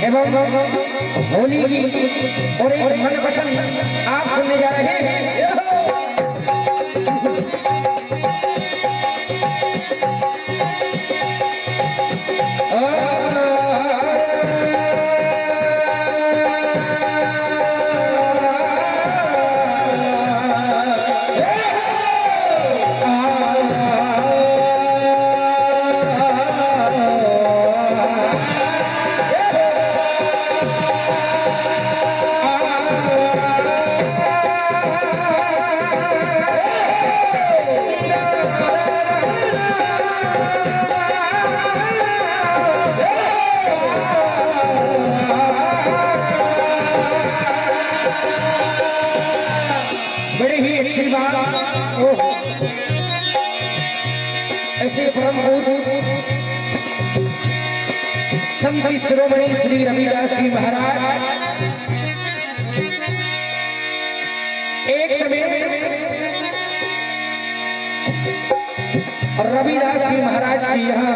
एवं होली की और एक मनपसंद आप सुनने जा रहे हैं। बड़ी ही अच्छी बात ऐसे परम पूज्य संत शिरोमणि श्री रविदास जी महाराज एक समय रविदास जी महाराज की यहाँ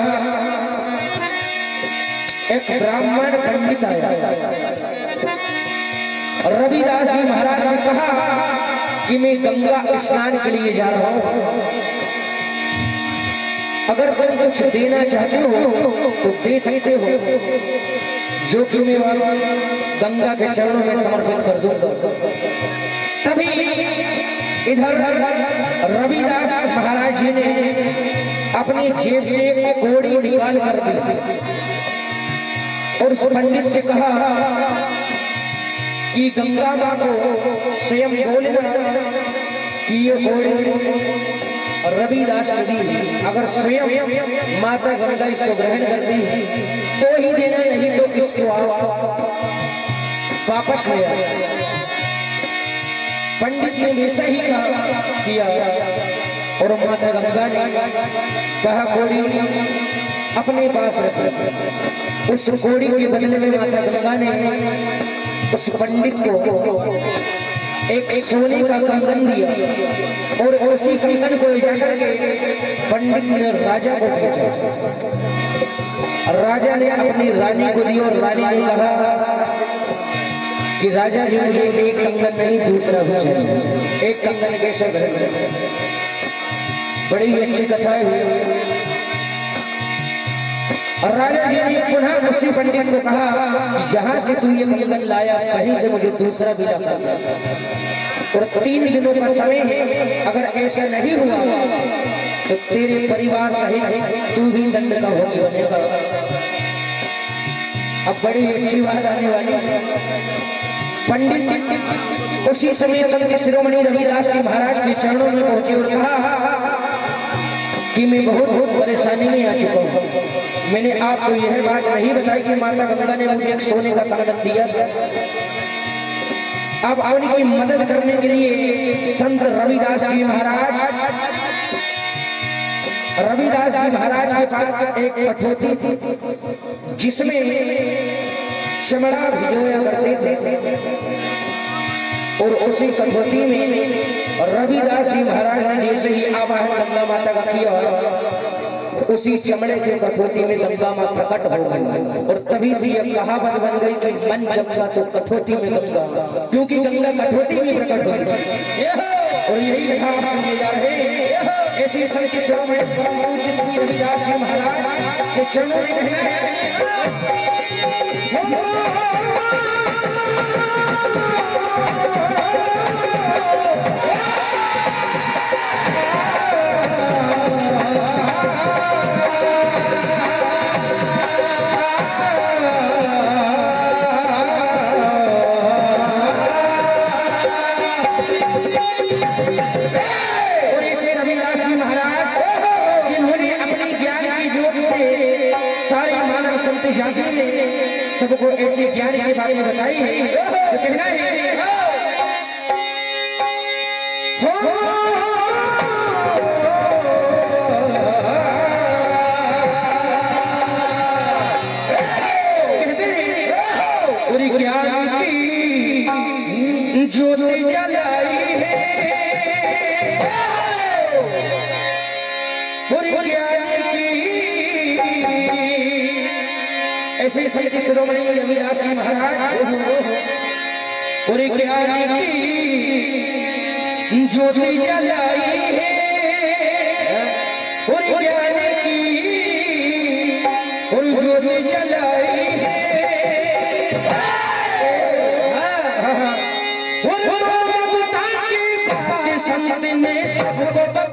एक ब्राह्मण पंडित आया। रविदास जी महाराज से कहा कि मैं गंगा स्नान के लिए जा रहा हूं, अगर तुम कुछ देना चाहते हो तो दे सकते हो, जो कि मैं गंगा के चरणों में समर्पित कर दूं। तभी इधर रविदास महाराज जी ने अपनी जेब से कोड़ी निकाल कर दी और उस पंडित से कहा कि गंगा माँ को स्वयं बोलना कि ये कोड़ी रविदास ने दी, अगर स्वयं माता गंगा इसको ग्रहण करती है तो ही देना, नहीं तो इसको आप वापस ले आए। पंडित ने वैसा ही किया और माता गंगा ने कहा कोड़ी अपने पास रख। उस कोड़ी के बदले में माता गंगा ने उस पंडित को एक सोने का कंगन दिया और उसी कंगन को ले जाकर के पंडित ने राजा को भेजा। राजा ने अपनी रानी को दी और रानी ने कहा कि राजा जी मुझे एक कंगन नहीं दूसरा चाहिए, एक कंगन कैसे करें। बड़ी ही अच्छी कथा है। राजा जी ने पुनः उसी पंडित को कहा जहां से तू ये कंगन लाया कहीं से मुझे दूसरा भी ला, और 3 दिनों का समय है, अगर ऐसा नहीं हुआ तो तेरे परिवार सहित तू भी दंड का भोगी बनेगा। अब बड़ी अच्छी बात आने वाली। पंडित उसी समय संत शिरोमणि रविदास जी महाराज के चरणों में पहुंचे और कहा कि मैं बहुत परेशानी में आ चुका हूँ। मैंने आपको यह बात नहीं बताई कि माता गंगा ने मुझे एक सोने का कंगन दिया। अब उनकी मदद करने के लिए संत रविदास जी महाराज के पास एक कठौती थी जिसमें चमड़ा भिजोया करते थे, और उसी कठौती में रविदास जी महाराज ने जैसे ही आवाहन गंगा माता का किया, उसी चमड़े के कठौती में गंगा मां प्रकट हो गई। और तभी से यह कहावत बन गई कि मन जगता तो कठौती में गंगा, क्योंकि गंगा कठौती में प्रकट हो गई। और यही कथा आप सुनने जा रहे हैं। ऐसी संत शिरोमणि परम पूज्य श्री रविदास जी महाराज के चरणों में सबको ऐसी ज्ञान की बातें बताई है तो कहना है कहते हैं पूरी ज्ञान की ज्योति जलाई है, पूरी ज्ञान की ऐसे संत शिरोमणि रविदास जी महाराज और ज्ञान की ज्योति जलाई है और ज्ञान की और ज्योति जलाई है और संत ने सबको